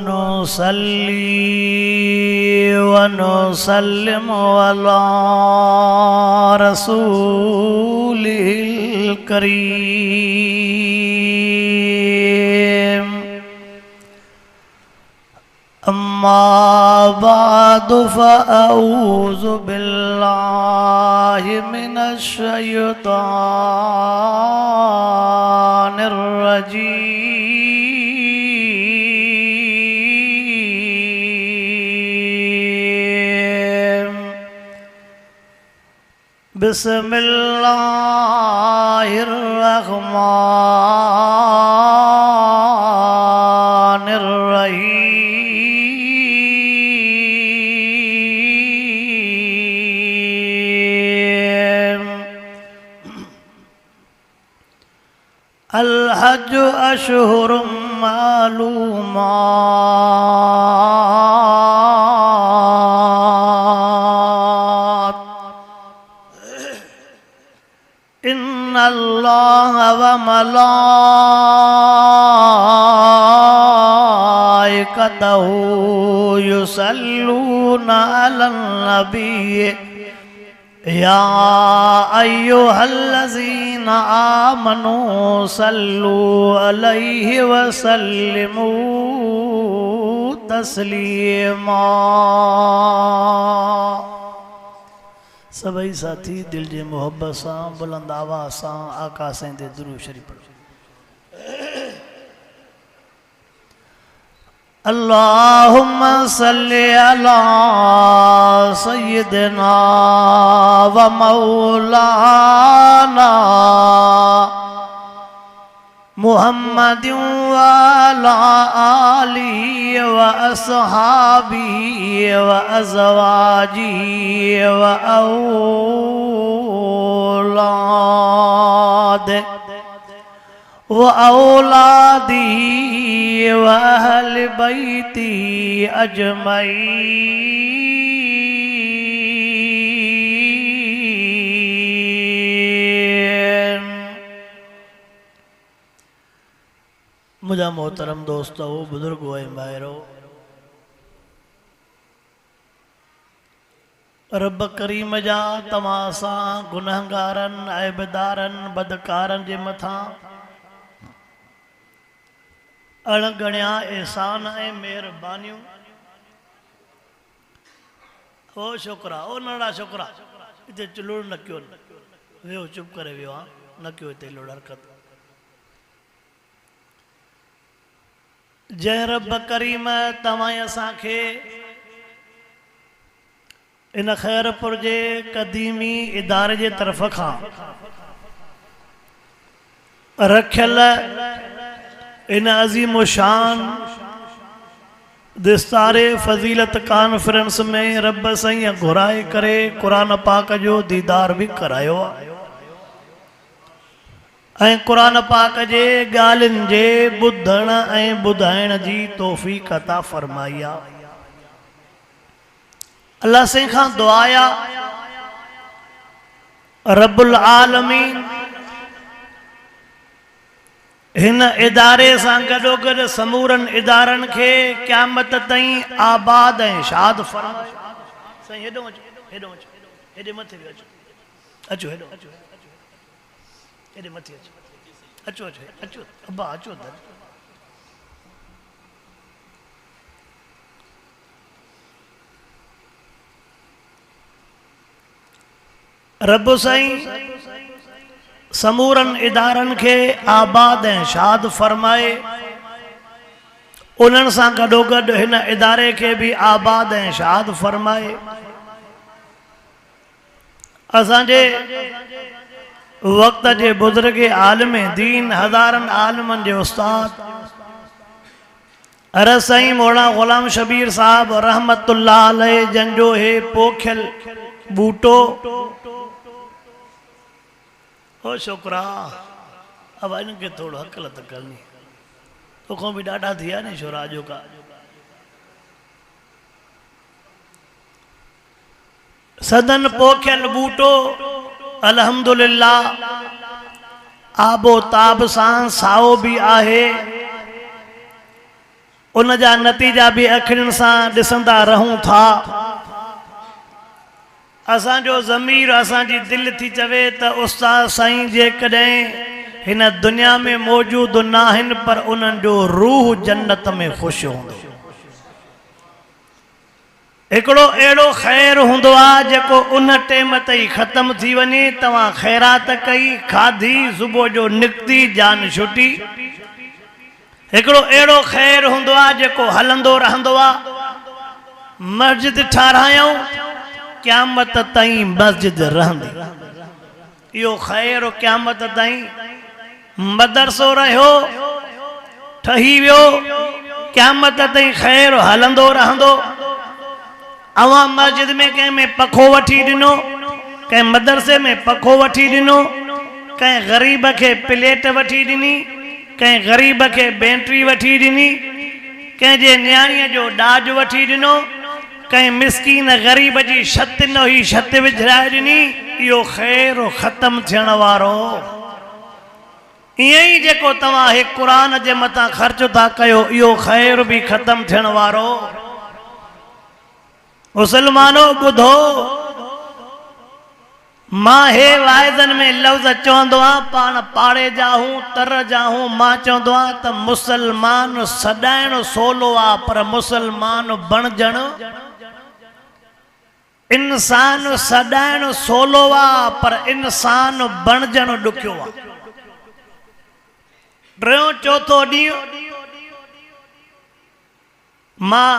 नुसल्ली व नुसल्लिमु अला रसूलिल करीम। अम्मा बादु फ़अऊज़ु बिल्लाहि मिनश शैतानिर रजीम। बिस्मिल्लाहिर रहमानिर रहीम। अल हज अशहुरुम मालूमात। इन्नल्लाह व मलाइकतहू युसल्लूना अलन नबी या अय्युहल्लज़ीना आमनू सल्लू अलैहि व सल्लिमू तस्लीमा। सभई साथी दिल जे मोहब्बत सां बुलंद आवाज़ सां आका साईं ते दुरूद शरीफ पढ़ो। अल्लाहुम्मा सल्लि अला सय्यिदिना व मौलाना मुहम्मदिन व अला आलिहि व अस्हाबिहि व अज़वाजिहि व औलादी व अहल बैती अजमईन। मुझा मोहतरम दोस्तों, बुजुर्गो भाइरो, रब करीम जा तमासा गुनहगारन ऐबदारन बदकारन जे मथा अणगणिया एहसान ऐं मेहरबानियूं। ओ छोकरा, ओ नड़ा छोकरा, इते लुड़ न कयो, वेहो चुप करे वियो आहे, न कयो हिते लुड़ हरकत। जंहिं रब करीम तव्हां असांखे इन खैरपुर जे क़दीमी इदारे जे तरफ़ खां रखियल इन अज़ीम शान दिस्तारे फ़ज़ीलत कॉन्फ्रेंस में रब साईं घुराए करे क़ुरान पाक जो दीदार भी करायो ऐं क़ुरान पाक जे ॻाल्हियुनि जे ॿुधण ऐं ॿुधाइण जी तौफ़ीक़ अता फ़रमाई आहे। अल्लाह साईं खां दुआ आहे रब्बुल आलमीन हिन इदारे सां गॾोगॾु समूरनि इदारनि खे क़यामत ताईं आबाद ऐं शाद फरमाए। साईं हेॾो अचो, हेॾो अचो, हेॾे मथे बि अचो, अचो हेॾो, अचो हेॾे मथे अचो, अचो अचो अचो अब्बा अचो दर। रब साईं समूरनि इदारनि खे आबाद ऐं शाद फरमाए, उन्हनि सां गॾोगॾु हिन इदारे खे बि आबाद ऐं शाद फरमाए। असांजे वक़्त जे बुज़ुर्ग आलिम दीन हज़ारनि आलिमनि जे उस्ताद अरज़ साईं मौलाना ग़ुलाम शबीर साहब रहमतुल्लाह अलैह जंजो हे पोखियल बूटो। ओ छोकरा, अब इनके थोड़ा हकलत करनी तो को भी डाटा थिया नहीं छोराजो का। सदन पोखियल बूटो अल्हम्दुलिल्लाह आबो ताब सां साओ भी आहे, उन जा नतीजा भी अखियुनि सां ॾिसंदा रहूं था। असांजो ज़मीर असांजी दिलि थी चवे त उस्ताद साईं जेकॾहिं हिन दुनिया में मौजूदु न आहिनि पर उन्हनि जो रूह जन्नत में ख़ुशि हूंदो। हिकिड़ो अहिड़ो ख़ैर हूंदो आहे जेको उन टाइम ताईं ख़तमु थी वञे, तव्हां ख़ैरात कई, खाधी, सुबुह जो निकिती, जान छुटी। हिकिड़ो अहिड़ो ख़ैर हूंदो आहे जेको हलंदो रहंदो आहे। मस्जिद ठारायूं, क़यामत ताईं मस्जिद रहंदी। इहो ख़ैर क़यामत ताईं। मदरसो रहियो, ठही वियो, क़यामत ताईं ख़ैर हलंदो रहंदो। अवां मस्जिद में कंहिं में पखो वठी ॾिनो, कंहिं मदरसे में पखो वठी ॾिनो, कंहिं ग़रीब खे प्लेट वठी ॾिनी, कंहिं ग़रीब खे बैटरी वठी ॾिनी, कंहिंजे नियाणीअ जो ॾाज वठी ॾिनो, कंहिं मिसकीन ग़रीब जी छत न हुई, छत विझाए ॾिनी। इहो ख़ैर ख़तमु थियण वारो। ईअं ई जेको तव्हां हे क़ुरान जे मथां ख़र्च था कयो, इहो ख़ैर बि ख़तमु थियण वारो। मुसलमानो ॿुधो, मां हे वाइदनि में लफ़्ज़ चवंदो आहियां, पाण पाड़े जा हूं, तर जा हूं। मां चवंदो आहियां त मुसलमान सॾाइण सवलो आहे, पर मुसलमान बणजण, इंसान सॾाइण सवलो आहे, पर इंसान बणजण ॾुखियो आहे। टियों चौथो ॾींहुं मां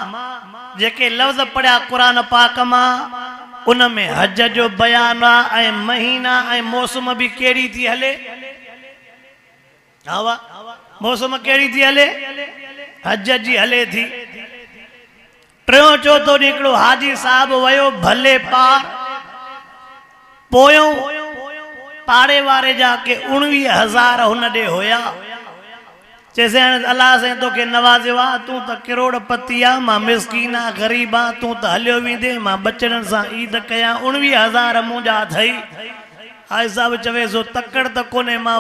जेके लफ़्ज़ पढ़िया क़ुरान पाक मां, उन में हज जो बयान आहे ऐं महीना ऐं मौसम बि कहिड़ी थी हले। हा मौसम कहिड़ी थी हले? हज जी हले थी। टियों चौथो ॾींहुं हिकिड़ो हाजी साहिबु वयो भले पार, पोयों पाड़े वारे जा के 19,000 हुन ॾे हुया। चइसि अलाह साईं तोखे नवाज़ियो आहे, तूं त करोड़पति आहे, मां मिसकीन आहे, ग़रीब आहे, तूं त हलियो वेंदे, मां बचड़नि सां ईद कयां, 19,000 मुंहिंजा अथई। हाजी साहिबु चवे सो तकड़ त कोन्हे, मां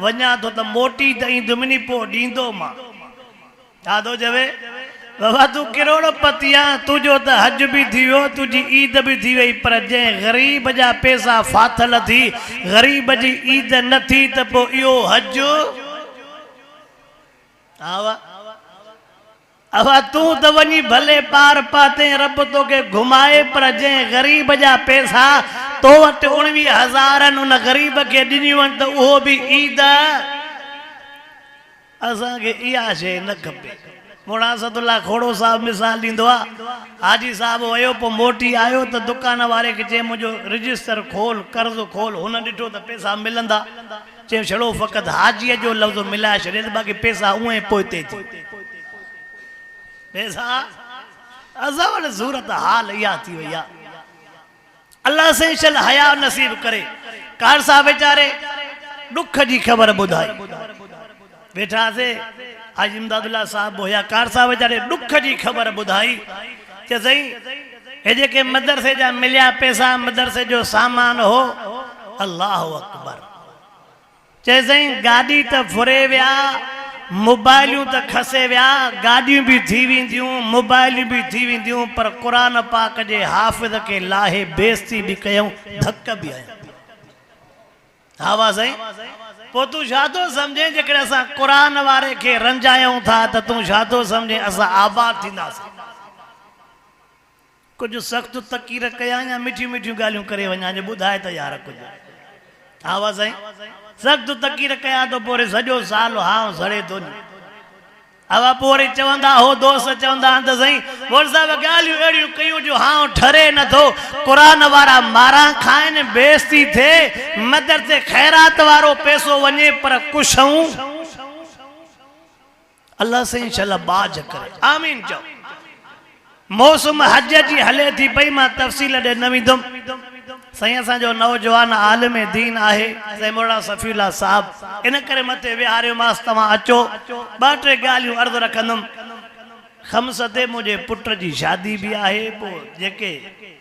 वञा थो त मोटी त ईंदुमि, पोइ ॾींदो मां। छा थो चवे? बाबा तूं करोड़पति आहे, तुंहिंजो त हज बि थी वियो, तुंहिंजी ईद बि थी वई, पर जंहिं ग़रीब जा पैसा फाथल थी, ग़रीब जी ईद न थी, त पोइ इहो हज अवा तूं त वञी भले पार पाते, रब तोखे घुमाए, पर जंहिं ग़रीब जा पैसा तो वटि 19,000 उन ग़रीब खे ॾिनियूं आहिनि, त उहो बि ईद। असांखे इहा शइ न खपे। मुणासतुल्लाह खोड़ो साहिबु मिसाल ॾींदो आहे, हाजी साहिबु वयो, पोइ मोटी आयो त दुकान वारे खे चए मुंहिंजो रजिस्टर खोल, कर्ज़ खोल। हुन ॾिठो त पैसा मिलंदा, चयो छड़ो फ़क़ति हाजीअ जो लफ़्ज़ मिलाए छॾे, बाक़ी पैसा उहे पोइते थी पैसा। असां वटि सूरत हाल इहा थी वई आहे। अल्लाह साईं शल हया नसीब करे। कार साहिब वीचारे ॾुख जी ख़बर ॿुधाई, वेठासीं हाजी इमदादुल्ला साहिब हुया। कार साहिब वीचारे ॾुख जी ख़बर ॿुधाई, चए साईं हे जेके मदरसे जा मिलिया पैसा, मदरसे जो सामान हो, अल्लाह अकबर। चए साईं गाॾी त फुरे विया, मोबाइलियूं त खसे विया, गाॾियूं बि थी वेंदियूं, मोबाइलियूं बि थी वेंदियूं, पर क़ुरान पाक जे हाफ़िज़ खे लाहे बेइज़्ती बि कयूं, धक बि आहियूं। हा वाह साईं, पोइ तूं छा थो सम्झे जेकॾहिं असां क़ुरान वारे खे रंजायूं था, त तूं छा थो सम्झे असां आबाद थींदासीं? कुझु सख़्तु तकीर कयां या मिठियूं मिठियूं ॻाल्हियूं करे वञा, जो ॿुधाए त यार कुझु। हा वाह साईं, सख़्तु तकीर कयां तो पोइ सॼो साल हां सड़े थो। हवा पोइ चवंदा हो दोस्त चवंदा त साईं मोर साहिब ॻाल्हियूं अहिड़ियूं कयूं जो हां ठरे नथो, क़ुरान वारा मारा खाइनि, बेइज़्ती थिए, मदरसे ख़ैरात वारो पैसो वञे, पर कुशऊं अल्लाह साईं शल बाज करे। आमीन चओ। मौसम हज जी हले थी पई, मां तफ़सील ॾे न वेंदुमि। साईं असांजो नौजवान आलिम दीन आहे साईं मौलाना सफ़ीउल्लाह साहब, इन करे मथे विहारियोमांसि, तव्हां अचो, ॿ टे ॻाल्हियूं अर्ज़ु रखंदुमि। ख़म्स ते मुंहिंजे पुट जी शादी बि आहे, पोइ जेके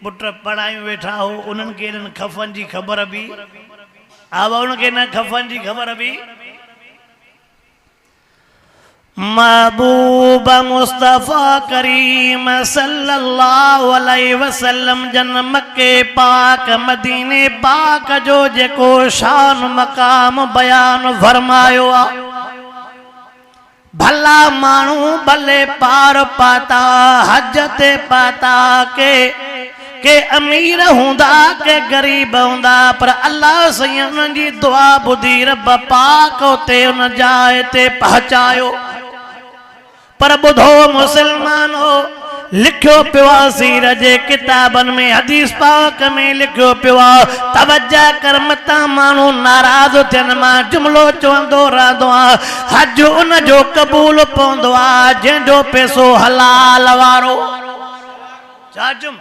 पुट पढ़ायूं वेठा हो उन्हनि खे इन्हनि खफ़नि जी ख़बर बि, हा उनखे न खफ़नि जी ख़बर बि। महबूब मुस्तफ़ा करीम सल्लल्लाहु अलैहि वसल्लम जन मक्के पाक मदीने पाक जो जेको शान मकाम बयान फरमायो आ भला मानू भले पार पाता हज ते पाता के अमीर हुंदा के गरीब हुंदा पर अल्लाह सही उन जी दुआ बुधी रब पाक उते उन जाए ते पहुंचायो। पर बुधो मुसलमानो लिखो पियो सीर जे किताबन में हदीस पाक में लिखो पियो तवज्जा कर मता मानू नाराज थियन मां जुमलो चवंदो रहंदो आ हज उन जो कबूल पवंदो आ जंहिंजो पैसो हलाल वारो चाचुम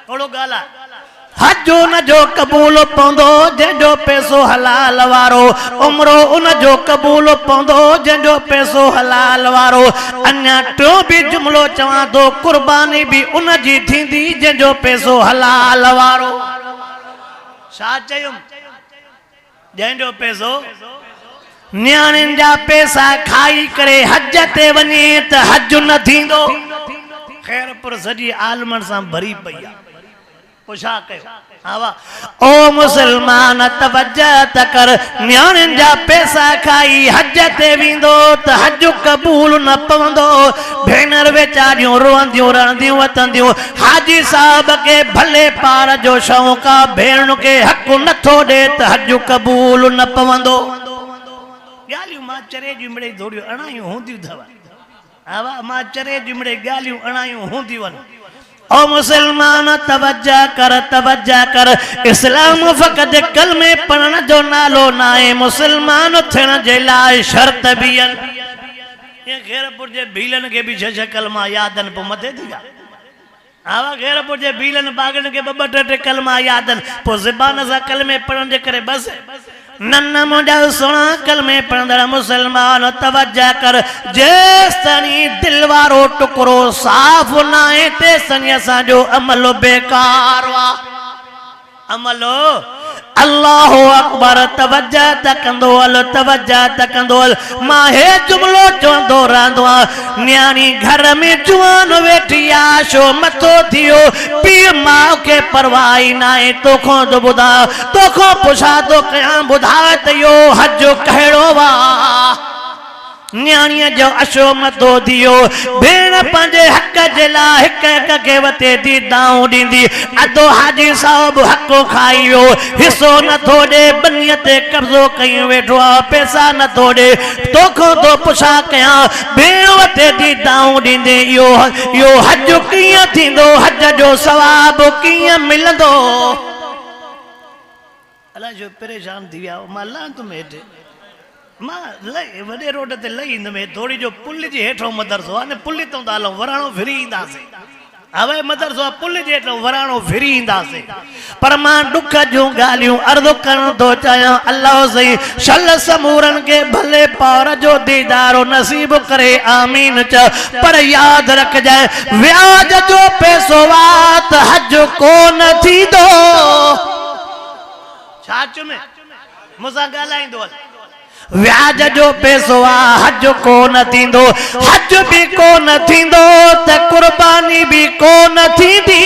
थोड़ो गाला हज उन जो कबूल पवंदो जंहिंजो पैसो हलाल वारो उमरो उन जो कबूल पवंदो जंहिंजो पैसो हलाल वारो अञा टियों भी जुमलो चवां थो कुर्बानी भी उन जी थींदी जंहिंजो पैसो हलाल वारो छा चयुमि जंहिंजो पैसो न्याणियुनि जा पैसा खाई करे हज ते वञे त हज न थींदो ख़ैरपुर सॼी आलमनि सां भरी पई आहे ओ मुसलमान तवज्जा कर न्याणियुनि जा पैसा खाई हज ते वेंदो त हज कबूल न पवंदो भेनर वेचारियूं रोअंदियूं रहंदियूं वतंदियूं हाजी साहब के भले पार जो शौक़ आहे भेण खे हक़ नथो ॾे त हज कबूल न पवंदो ॻाल्हियूं मां चरे जूं मिड़ेई थोड़ियूं अणायूं हूंदियूं अथव आवा मां चरे जूं मिड़ेई ॻाल्हियूं अणायूं हूंदियूं आहिनि। ओ मुसलमान तवज्जा कर इस्लाम फ़क़त कलमे पढ़ण जो नालो न आहे मुसलमान थियण जे लाइ शर्त भी आहिनि ये ख़ैरपुर जे भीलन के भी छह कलमा याद आहिनि पोइ मथे थी विया आवा ख़ैरपुर जे भीलन बागन के ॿ टे कलमा याद आहिनि पोइ ज़बान सां कलमे पढ़ण जे करे बस नन्न मुंहिंजा सुणा कलमे पढ़ंदड़ मुसलमान तवज्जा कर जेसताणी दिल वारो टुकड़ो साफ़ न आहे तेसताणी असांजो अमल बेकार आहे अमलो अल्लाह अकबर तवज्जा कंदो हल मां हे जुमलो चवंदो रहंदो आहियां न्याणी घर में जुआन वेठी आहे छो मथो थियो पीउ माउ खे परवाह ई न आहे तोखां थो ॿुधां तोखां पुछा थो कयां ॿुधाए त इहो हज कहिड़ो आहे न्याणीअ जो अशो मथो थियो भेण पंहिंजे हक़ जे लाइ हिक हिक खे वते थी दाऊं ॾींदी अधो हाजी साहब हक़ खाई वियो हिसो नथो ॾे बनीअ ते कब्ज़ो कई वेठो आहे पैसा नथो ॾे तोखां थो पुछा कयां भेण वते थी दाऊं ॾींदे इहो हज कीअं थींदो हज जो सवाब कीअं मिलंदो अलाए जो परेशान थी विया मां लांत में हेठि मां लही वॾे रोड ते लही ईंदुमि थोरी जो पुल जे हेठों मदरसो आहे न पुल तां था हलूं वराणो फिरी ईंदासीं हवे मदरसो आहे पुल जे हेठों वराणो फिरी ईंदासीं पर मां ॾुख जूं ॻाल्हियूं अर्ज़ु करण थो चाहियां अल्लाह सही शल समूरनि खे भले पार जो दीदारो नसीब करे आमीन च पर यादि रखजांइ व्याज जो पैसो वात हज कोन थींदो छा चुमे मूंसां ॻाल्हाईंदो व्याज जो पैसो आहे हज कोन थींदो हज भी कोन थींदो त कुर्बानी भी कोन थींदी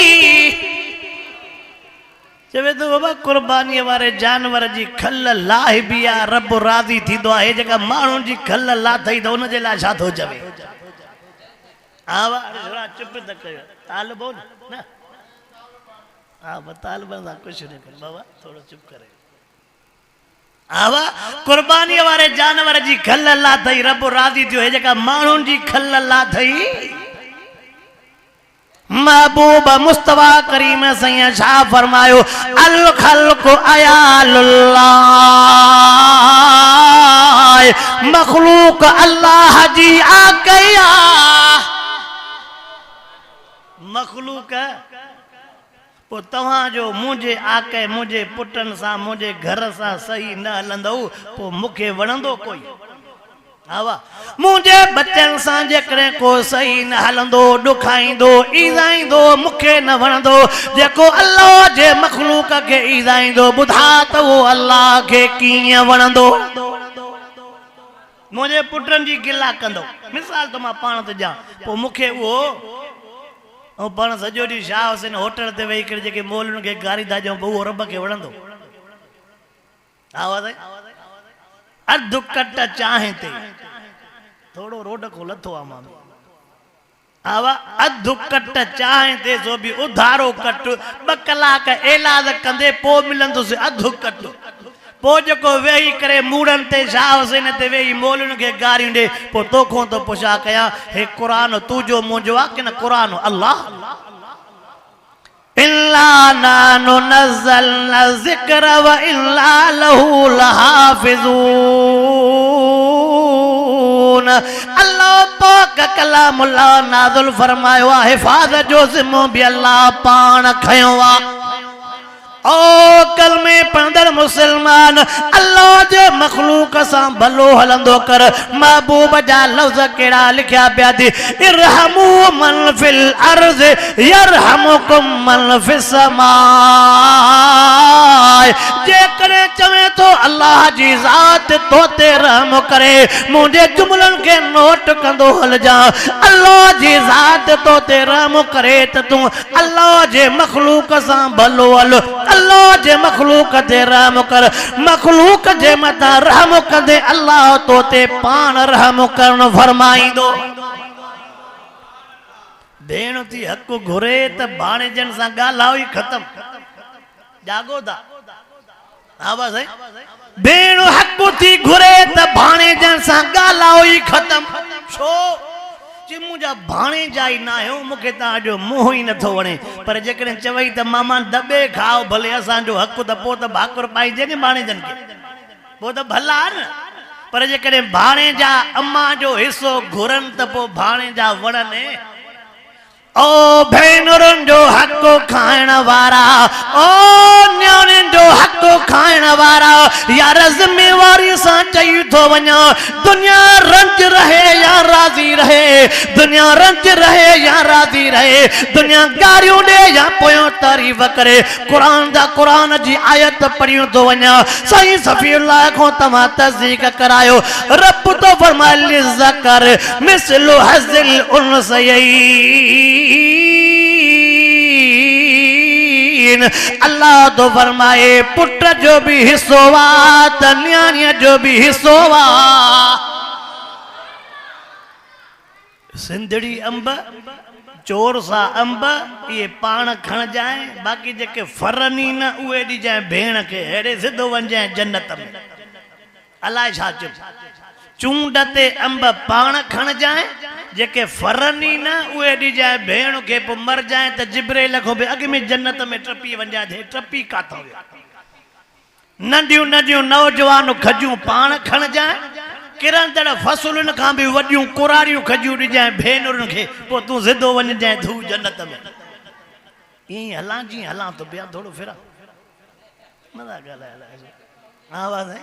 चवे तो बाबा कुर्बानी वारे जानवर जी खल लाहि भी आहे रब राज़ी थींदो आहे जेका माण्हुनि जी खल लाथई त उन जे लाइ छा थो चवे चुप त कयो तालिबो न हा तालिबनि सां कुझु न कर बाबा थोरो चुप करे आवा कुर्बानी वारे जानवर जी खल लाथई रब राज़ी थियो हे जेका माण्हुनि जी खल लाथई महबूब मुस्तफा करीम सैया छा फरमायो अल खल्क़ अयालुल्लाह मखलूक अल्लाह जी आकया मखलूक पो तव्हां जो मुझे आके मुझे पुटन सा मुझे घर सा सही न हलंदो पो मुखे वणंदो कोई आवा मुझे बच्चन सा जेकरे को सही न हलंदो दुखाइंदो ईज़ाइंदो मुखे न वणंदो जेको अल्लाह जे मखलूक के ईज़ाइंदो बुधा तो वो अल्लाह के कीअं वणंदो मुझे पुटन जी गिला कंदो मिसाल तो मां पाण ते जा पो मुखे वो ओ पाण सजो डी शाह हुसैन होटल ते वेही करे जेके मोलन के गारी दाजो बहु रब के वणंदो आवाज अध कट चाहे ते थोड़ो रोड को लथो आ मां आवा अध कट चाहे ते सो भी उधारो कट 2 कलाक इलाज कंदे पो मिलंदो से अध कट पो जको वेही करे मूड़न ते शाह हुसैन ते वेही मोलन के गारियूं दे पो तोखो तो पुछा कया हे कुरान तू जो मुंजो आ कि न कुरान अल्लाह इल्ला नानु नज़लना ज़िक्र व इल्ला लहू लहाफ़िज़ून अल्लाह पाक कलामुल्लाह नाज़िल फरमायो आ हिफाज़त जो ज़िम्मो भी अल्लाह पाण खयो आ ओ कलमे पंदर मुसलमान अल्लाह जे मखलूक सा भलो हलंदो कर महबूब जा लफ्ज केड़ा लिखया पिया थी इरहमू मन फिल अर्ज यरहमुकुम मन फिस समाए जे करे चवे तो अल्लाह जी जात तो ते रहम करे मुझे जुमलन के नोट कंदो हल जा अल्लाह जी जात तो ते रहम करे त तू अल्लाह जे मखलूक सा भलो हल अल्लाह जे मखलूक ते रहम कर मखलूक जे मता रहम कंदे अल्लाह तो ते पान रहम करण फरमाईंदो भेण थी हक घुरे त भाणे जन सा गालाओ ही खत्म जागो दा हां बस भेण हक थी घुरे त भाणे जन सा गालाओ ही खत्म छो जी मुझा भाणे जाई ना हो मुखे ता जो मोह ही न थो वणे पर जेकरे चवई त मामा दबे खाओ भले असा जो हक त पो त भाकुर पाई जे ने भाणे जन के पो त भला न पर जेकरे भाणे जा अम्मा जो हिस्सो घुरन त पो भाणे जा वणने ओ भेनरुन जो हक खाइण वारा ओ न्याणिन जो हक खाइण वारा यार जिम्मेवारी सा चई थो वञा दुनिया रंज रहे या राजी रहे दुनिया रंज रहे या राजी रहे दुनिया गारियों दे या पोयो तारीफ करे कुरान जी आयत पढ़ियो तो वञा सही सफीउल्लाह को तमा तस्दीक करायो रब तो फरमाए लिज़कर मिसलु हज़िल उनसयैन अल्लाह तो फरमाए पुत्र जो भी हिस्सो वा त न्याणीअ जो भी हिस्सो वा सिंधड़ी अंब चोर सा अंब ये पान खण जाए बाकी जेके फरनी न उए दी जाए भेण के हेड़े सिधो वन जाए जन्नत में अलाए छा चुप चूंड ते अंब पान खण जाए जेके फरनी न उए दी जाए भेण के पो मर जाए त जिब्राइल को बे अग में जन्नत में ट्रपी वन जाए ट्रपी काथो नंदियों नंदियों नौजवान खजू पान खण जाए किरंदड़ फसुलन का भी वडियूं कुरारियूं खजूं दी जाए भेनरुन के पो तू सिधो वन जाए धू जन्नत में ई हला जी हला तो बिया थोड़ो फिरा मजा गला आवाज है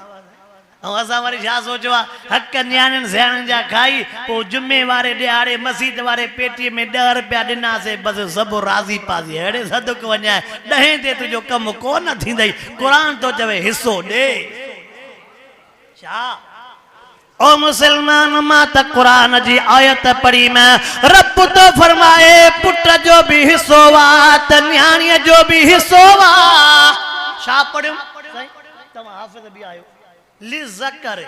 असा वरी छा सोचवा हक न्याणिन सियाणन जा खाई पो जुम्मे वारे ॾियारे मस्जिद वारे पेटी में 10 रुपया ॾिना से बस सब राज़ी पाज़ी हेड़े सदक वञाए 10 ते तुझो कम कोन थींदई कुरान तो चवे हिस्सो ॾे छा ओ मुसलमान मां त कुरान जी आयत पढ़ी मैं रब तो फरमाए पुत्र जो भी हिस्सो वा त न्याणीअ जो भी हिस्सो वा छा पढ़ियो तव्हां हाफ़िज़ भी आयो लिज़कर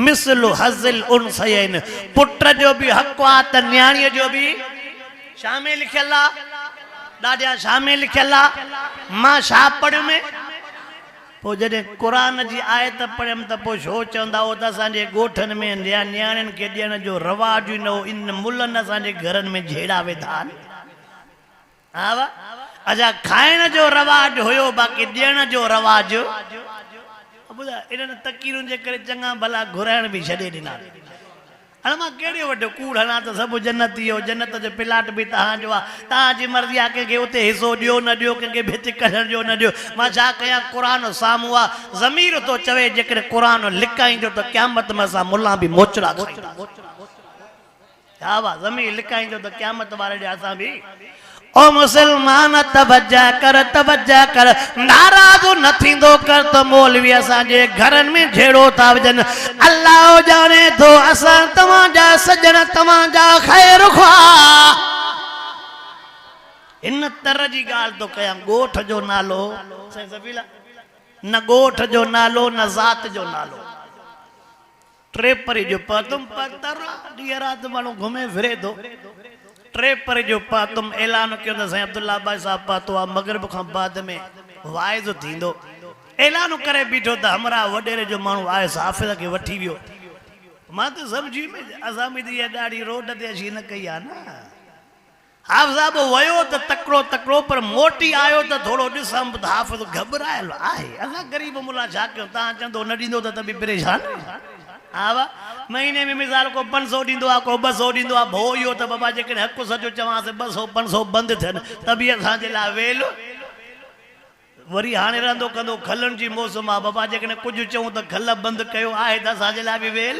मिसलु हज़िल उनसयैन पुत्र जो भी हक आ त न्याणीअ जो भी शामिल लिखियल आ ॾाढा शामिल लिखियल आ मां छा पढ़ियो में पो जॾहिं कुरान जी आयत पढ़ियमि त पो छो चवंदा हो त असांजे ॻोठनि में न्याणियुनि खे ॾियण जो रवाज ई न हो इन मुलनि असांजे घरनि में झेड़ा वेधा आहिनि हा वा अच्छा खाइण जो रवाज हुयो बाक़ी ॾियण जो रवाज ॿुधा इन्हनि तकीरुनि जे करे चङा भला घुराइण बि छॾे ॾिना हाणे मां कहिड़े वटि कूड़ हलां त सभु जन्नती हो जन्नत जो प्लाट भी तव्हांजो आहे तव्हांजी मर्ज़ी आहे कंहिंखे उते हिसो ॾियो न ॾियो कंहिंखे भित कढण जो न ॾियो मां छा कयां क़ुरान साम्हूं आहे ज़मीर थो चवे जेकॾहिं क़ुरान लिकाईंदो त क़यामत में असां मुल्ला बि मोचड़ा खाईंदा हा वाह ज़मीर लिकाईंदो त क़यामत वारे ॾींहुं असां बि ओ मुसलमान तवज्जा कर नाराज न थींदो कर तो मौलवी असांजे घरनि में झेड़ो था वजन अल्लाह जाने तो असां तव्हांजा सजन तव्हांजा ख़ैर ख़्वाह इन तरह जी ॻाल्हि तो कयां ॻोठ जो नालो साईं सफीला न ॻोठ जो नालो न ज़ात जो नालो ट्रेपरी जो तुम पतर ॾींहं राति माण्हू घुमे फिरे थो ट्रेपरी जो तुम ऐलान कयो त साईं अब्दुल्ला भाई साहब पातो आहे मगरिब खां बाद में वाइज़ थींदो ऐलान करे बीठो त हमरा वॾेरे जो माण्हू आहे हाफ़िज़ खे वठी वियो मां त सम्झी में असां बि इहा ॾाढी रोड ते अची न कई आहे न हाफ़िज़ साहब वयो त तकिड़ो पर मोटी आयो त थोरो ॾिसां त हाफ़िज़ घबरायल आहे असां ग़रीब मुला छा कयूं तव्हां चवंदो न ॾींदो त बि परेशान हा वाह महीने में मिसाल को 500 ॾींदो आहे को 200 ॾींदो आहे भो इहो त बाबा जेकॾहिं हक़ सचो चवांसि 200 500 बंदि थियनि त बि असांजे लाइ वेल वरी हाणे रहंदो कंदो खलनि जी मौसम आहे बाबा जेकॾहिं कुझु चऊं त खल बंदि कयो आहे त असांजे लाइ बि वेल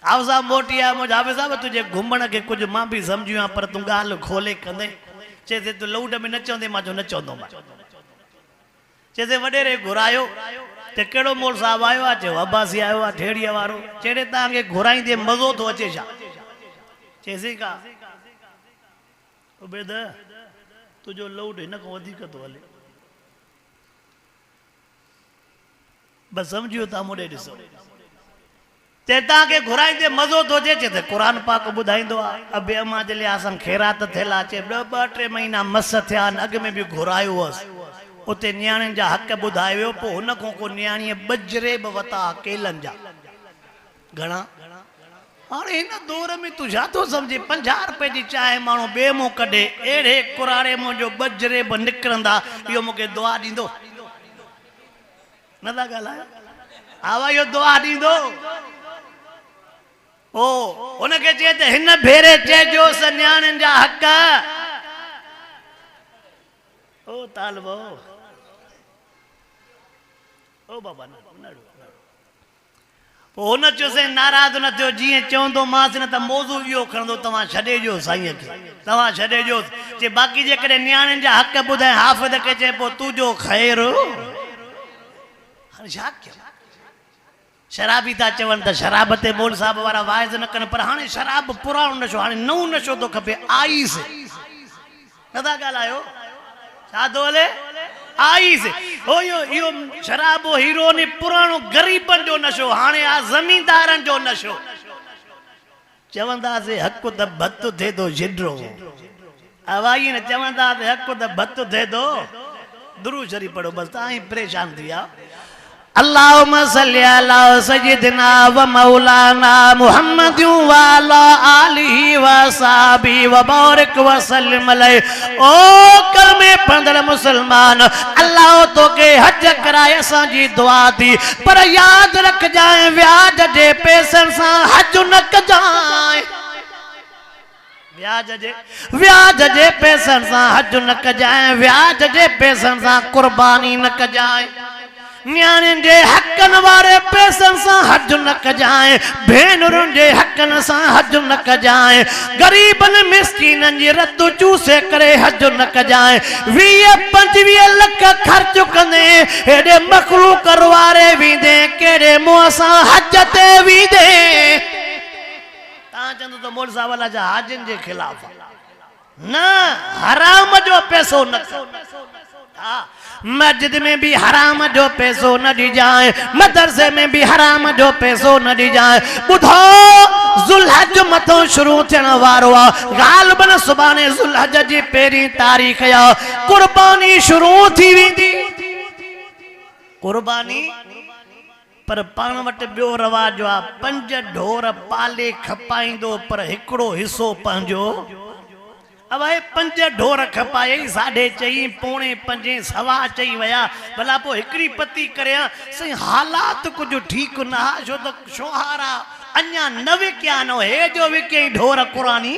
हाफ़िज़ साहब मोटी आहे मुंहिंजा हाफ़िज़ साहब तुंहिंजे घुमण खे कुझु मां बि सम्झियो आहियां पर तूं ॻाल्हि खोले कंदे चइसि तूं लौड में न चवंदे मां न चवंदोमांइ चइसि वॾेरे घुरायो ते कहिड़ो मोल साहब आयो आहे चयो अब्बासी आयो आहे ठेड़ीअ वारो चेड़े तव्हांखे घुराईंदे मज़ो थो अचे छा चइसि का उबेद तुंहिंजो लौड हिन खां वधीक थो हले बसि सम्झियो तव्हां मूंॾे ॾिसो ते तव्हांखे घुराईंदे मज़ो थो अचे चए त क़ुर पाक ॿुधाईंदो आहे अबे अमा जे लाइ असां ख़ैरात थियल आहे चए 2-3 महीना मस थिया आहिनि अॻु में बि घुरायो हुअसि उते न्याणियुनि जा हक़ ॿुधाए वियो पोइ हुन खां को न्याणीअ बजरे बि वरिता केलनि जा घणा हाणे हिन दौर में तूं छा थो सम्झे 50 रुपए जी चांहि माण्हू ॿिए मुंहुं कढे अहिड़े कुराड़े मुंहुं जो बजरे बि निकिरंदा इहो मूंखे दुआ ॾींदो नथा ॻाल्हायो हा इहो दुआ ॾींदो ओ हुनखे चए त हिन भेरे चइजोसि न्याणियुनि जा हक़ ओ तालबो ओ बाबा पोइ हुन चयोसीं नाराज़ न थियो जीअं चवंदो मांसि न त मौज़ू इहो खणंदो तव्हां छॾे ॾियो साईंअ खे तव्हां छॾे ॾियो जे बाक़ी जेकॾहिं न्याणियुनि जा हक़ ॿुधाए हाफ़िज़ खे चए पोइ तुंहिंजो ख़ैर हाणे छा कयूं शराबी था चवनि त शराब ते मोल साहब वारा वाइज़ न कनि पर हाणे शराब पुराणो नशो हाणे नओं नशो थो खपे आईस नथा ॻाल्हायो छा थो हले आईस हो इहो शराब हीरो ने पुराणो ग़रीबनि जो नशो हाणे आहे ज़मींदारनि जो नशो चवंदासीं हक़ त भत थिए थो जिडरो अवाई न चवंदासीं हक़ त भत थिए थो दुरूद शरीफ़ पढ़ो बसि तव्हां ई परेशान थी विया अल्लाहुम्मा सल्ली अला सय्यिदिना व मौलाना मुहम्मद व अला आलिहि व सहाबी व बारिक व सल्लिम अलैहि ओ कलमे पढ़ंदड़ मुसलमान अल्लाह तो के हज कराए असां जी दुआ थी पर याद रख जाए व्याज जे पैसनि सां हज न कजाए व्याज जे पैसनि सां हज न कजाए व्याज जे पैसनि सां कुर्बानी न कजाए न्याणियुनि जे हक़नि वारे पैसनि सां हज न कजाए भेनरुनि जे हक़नि सां हज न कजाए ग़रीबनि मिस्कीननि जी रत चूसे करे हज न कजाए 20-25 लख ख़र्च कंदे हेॾे मखलूक वारे वेंदे कहिड़े मुंहं सां हज ते वेंदे तव्हां चवंदो त मोल साहब वाला जा हाजिन जे ख़िलाफ़ न हराम जो पैसो न हा मस्जिद में भी हराम जो पैसो न दी जाए मदरसे में भी हराम जो पैसो न दी जाए बुधो ज़ुल्हज मथो शुरू थियण वारो आहे ग़ालिबन सुभाणे ज़ुल्हज जी पहिरीं तारीख़ या कुर्बानी शुरू थी वेंदी कुर्बानी पर पाण वटि ॿियो रवाज आहे 5 ढोर पाले खपाईंदो पर हिकिड़ो हिसो पंहिंजो अब 5 ढोर खपाए 4:30 पौणे 5 सवा चई वया भला पोइ हिकिड़ी पती करियां सही हालात कुछ ठीक न छो त शोहारा अञा न विकिया न हे जो विके ढोर कुरानी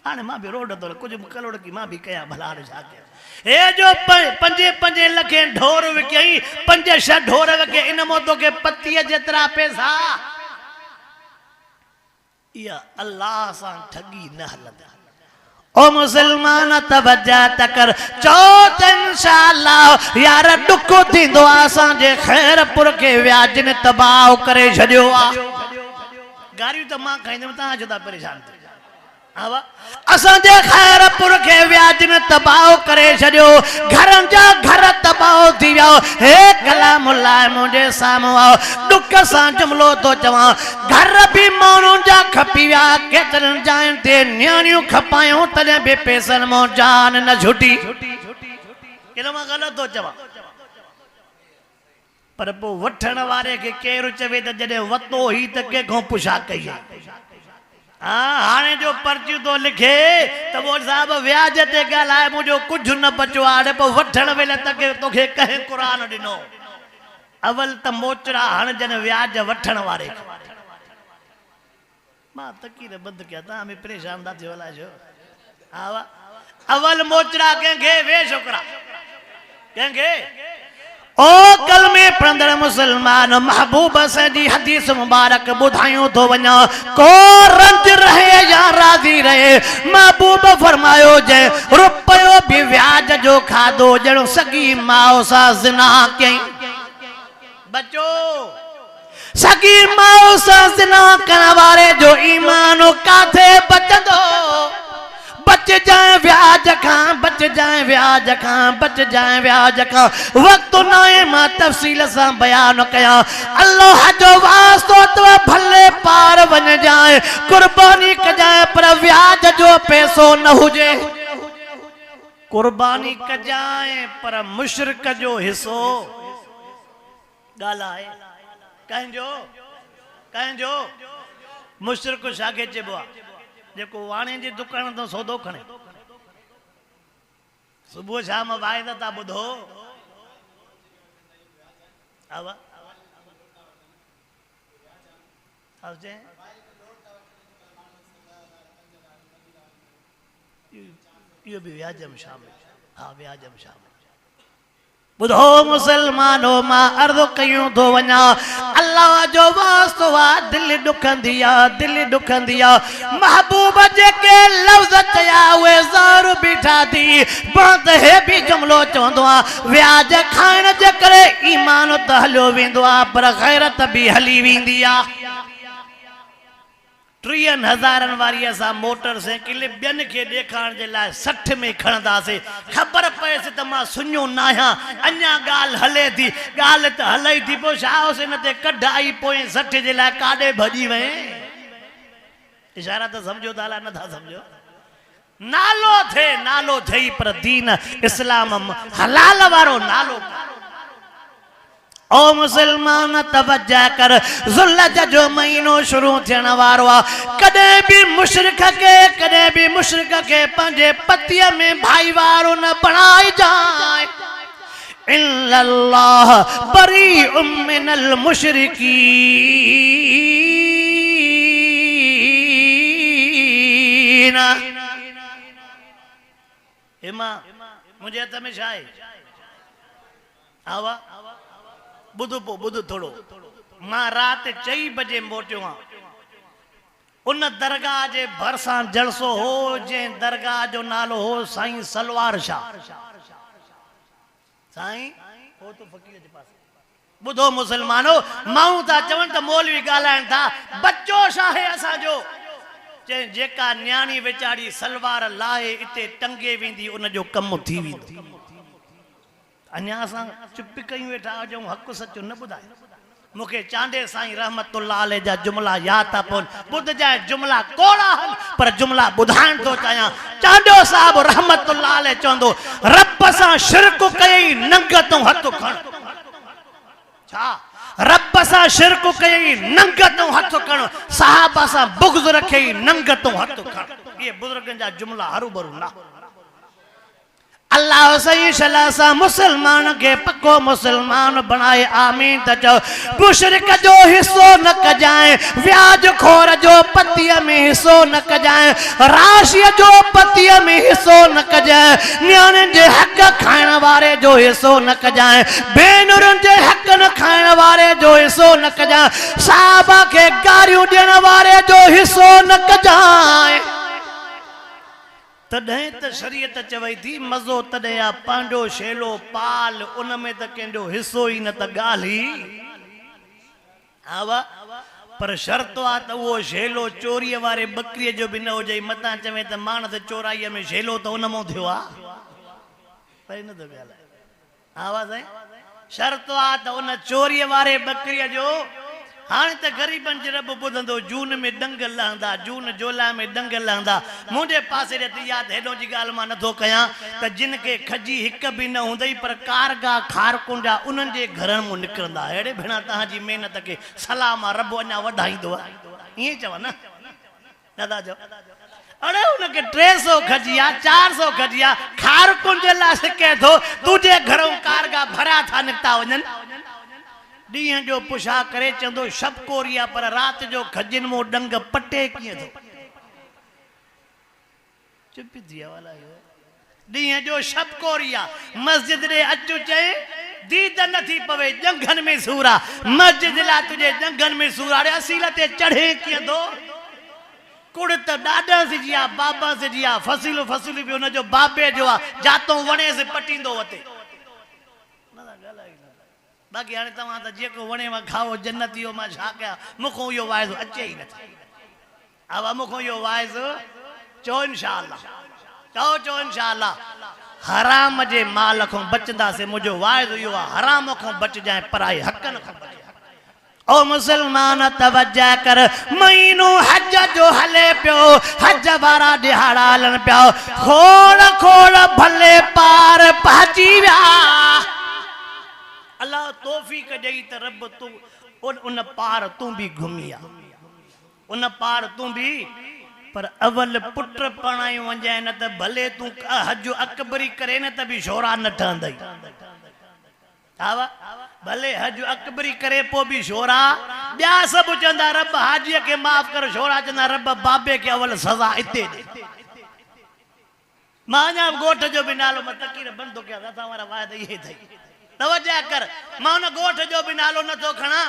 हाणे मां बि रोड तो कुछ करोड़ की मां भी कया भला छा कया हे जो 5 लखे ढोर विकई 5-6 ढोर विके इन मोतो के पत्ती जेतरा पैसा या अल्लाह सां ठगी न हलंदा ओ मुसलमान तवज्जा तकर चौथ इंशाअल्लाह यार दुख थींदो असां जे खैरपुर के व्याज ने तबाह करे छडियो आ गारियूं त मां खाईंदम तहां जो ता परेशान थी आवा असां जे खैरपुर के व्याज ने तबाह करे छडियो घरन जा घर तबाह थी वियो हे कलामुल्लाह मुझे साम्हूं आओ दुख सां जुमलो तो चवां घर भी माण्हुनि जा खपी विया केतिरनि जायुनि ते नियाणियूं खपायूं तॾहिं बि पैसनि मां जान न छुटी केॾो मां ग़लति थो चवां पर पोइ वठण वारे खे केरु चवे त जॾहिं वरितो ही त कंहिंखां पुछा कई हाँ हाणे जो पर्चियूं तो लिखे त बोल साहब व्याज ते ॻाल्हाए मुंहिंजो कुझु न बचो आहे पोइ वठण वेले तोखे कंहिं क़ुरान ॾिनो अवल त मोचरा हणजनि व्याज वठण वारे मां तकीर बंदि कया तव्हां बि परेशान था थियो अलाए छो अवल मोचरा कंहिंखे वे छोकिरा कंहिंखे ओ कलमे पढ़ंदड़ मुसलमान महबूब से जी हदीस मुबारक बुधायूं तो वञा को रंज रहे या राज़ी रहे महबूब फरमायो जे रुपयो भी व्याज जो खादो जणो सगी माओ सा ज़िना कई बचो सगी माओ सा ज़िना करण वारे जो ईमान काथे बचंदो बच जाए व्याज खां बच जाए व्याज खां बच जाए व्याज खां वक्त नाए मां तफसील सां बयान कया अल्लाह जो वास्तो तो भले पार वन जाए कुर्बानी कजाए पर व्याज जो पैसो न हुजे कुर्बानी कजाए पर मुशरिक जो हिस्सो ॻाल्हाए कंहिंजो मुशरिक छाखे चइबो आहे जेको वाणे जी दुकान तो सौदो खणे सुबह शाम वायदा ता बुधो आवा आवजे यो भी व्याजम शामिल हाँ व्याजम शामिल बुधो मुसलमानों मां अर्ज़ कयूं तो वञा अल्लाह जो वास्तो आ दिल दुखंदी आ महबूब जेके लफ्ज़ चया उहे ज़ार बीठा थी बात है भी जुमलो चवंदो आ व्याज खाइण जे करे ईमान त हलियो वेंदो आ पर गैरत भी हली वेंदी आ 30,000 वारी असां मोटरसाइकिल ॿियनि खे ॾेखारण जे लाइ 60 में खणंदासीं ख़बर पएसि त मां सुञो न आहियां अञा ॻाल्हि हले थी ॻाल्हि त हले थी पोइ छा होसि हिन ते कढाई पोइ 60 जे लाइ काॾे भॼी वए इशारा त सम्झो था अलाए नथा सम्झो नालो थिए पर दीन इस्लाम हलाल वारो नालो ओ मुसलमान तवज्जा कर ज़ुल्हज जो महीनो शुरू थियण वारो आहे कॾहिं बि मुशरिक खे पंहिंजे पतीअ में भाईवारो न बणाइजांइ इल्लल्लाह बरीउम मिनल मुशरिकीन हिमा मुंहिंजे हथ में छा आहे आवा बुध थोड़ो मां रात 4 बजे मोटियो उन दरगाह जे भरसां जलसो हो जे दरगाह जो नालो हो साईं सलवार शाह साईं हो तो फकीर जे पास बुधो मुसलमानो माऊ था चवन त मौलवी गालायन था बच्चो शाह है असा जो जेका न्याणी वेचारी सलवार लाए इते टंगे वेंदी उन जो कम थी वेंदो अन्या असां चुप कयूं वेठा जो हक़ सचो न ॿुधाए मूंखे चांडे साईं रहमतुल्लाह अलैह जा जुमला याद था पवन ॿुध जाए जुमला कोड़ा पर जुमला ॿुधाइण थो चाहियां चांडो साहब रहमतुल्लाह अलैह चवंदो रब सां शिरक कई नंग तूं हथ खण छा रब सां शिरक कई नंग तूं हथ खण साहब सां बुग़्ज़ रखई नंग तूं हथ खण ये बुजुर्गन जा जुमला हरूभरू ना अल्लाह सही सलाह सा मुसलमान के पक्को मुसलमान बनाए आमीन त चओ मुशरिक जो हिस्सो न कजाए व्याज खोर जो पतीअ में हिस्सो न कजाए राशीअ जो पतीअ में हिस्सो न कजाए न्याणियुनि जे हक़ खाइण वारे जो हिस्सो न कजाए भेनरुनि जे हक़ न खाइण वारे जो हिस्सो न कजाए साहबा खे गारियूं ॾियण वारे जो हिस्सो न कजाए तॾहिं त शरीयत चवई थी मज़ो तॾहिं आ पंहिंजो शेलो पाल उन में त कंहिंजो हिसो ई न त ॻाल्हि ई आवा पर शर्त आ त उहो शेलो चोरीअ वारे बकरीअ जो बि न हुजे मतां चवे त माण्हू त चोराईअ में शेलो त उन मां थियो आहे पर न थो ॻाल्हाए आवाज़ आहे शर्त आ त उन चोरीअ वारे बकरीअ जो हाणे त ग़रीबनि जे रब ॿुधंदो जून में डंग लहंदा जून जोला में डंग लहंदा मुंहिंजे पासे ॾे यादि हेॾो जी ॻाल्हि मां नथो कयां त जिन खे खजी हिक बि न हूंदई पर कारगा खारकुंडा उन्हनि जे घरनि मां निकिरंदा अहिड़े भेणा तव्हांजी महिनत खे सलाम आहे रब अञा वधाईंदो आहे ईअं चवां न दादा चओ अड़े उनखे 300 खजिया 400 खजिया खारकुंड जे लाइ सिके थो तुंहिंजे घरों कारगा भरिया था निकिता वञनि ॾींहं जो पुछा करे चवंदो शबकोरी आहे पर राति जो खजिन मो डंग पटे कीअं थो चुप थी विया वाला ॾींहं जो शबकोरी आहे मस्जिद ॾे अचु चए दीद नथी पवे जंगनि में सूर आहे मस्जिद लाइ तुंहिंजे जंगनि में सूर आहे असील ते चढ़े कीअं थो कुड़ त ॾाॾा सिजी आहे बाबा सिजी आहे फसिलू फसिलू बि हुनजो बाबे जो आहे जातों वणेसि पटींदो वते बाक़ी हाणे तव्हां त जेको वणे मां खाओ जन्नत इहो मां छा कयां मूंखां इहो वाइज़ो अचे ई नथो आवा मूंखां इहो वाइज़ो चओ इंशाअल्लाह चओ इंशाअल्लाह हराम जे माल खां बचंदासीं मुंहिंजो वाइदो इहो आहे हराम खां बचजांइ पराए हक़नि खां बचजांइ ओ मुसलमान तवज्जो कर महीनो हज जो हले पियो हज वारा दिहाड़ा हलन पिया खोड़ खोड़ भले पार पहुची विया अल्लाह तौफीक ॾेई त रब तू उन पार तू भी घुमी आ उन पार तू भी पर अवल पुट पणाई वंजाए न त भले तू हज अकबरी करे न त भी शोरा न ठहंदई आवा भले हज अकबरी करे पो भी शोरा ॿिया सभु चवंदा रब हाजीअ खे माफ़ कर शोरा चवंदा रब बाबे खे अवल सज़ा हिते ॾे मां अञा ॻोठ जो बि नालो मां तकीर बंदि थो कयां असां वारा वाइदा इहे अथई तवज्जो कर मां उन ॻोठ जो बि नालो नथो खणा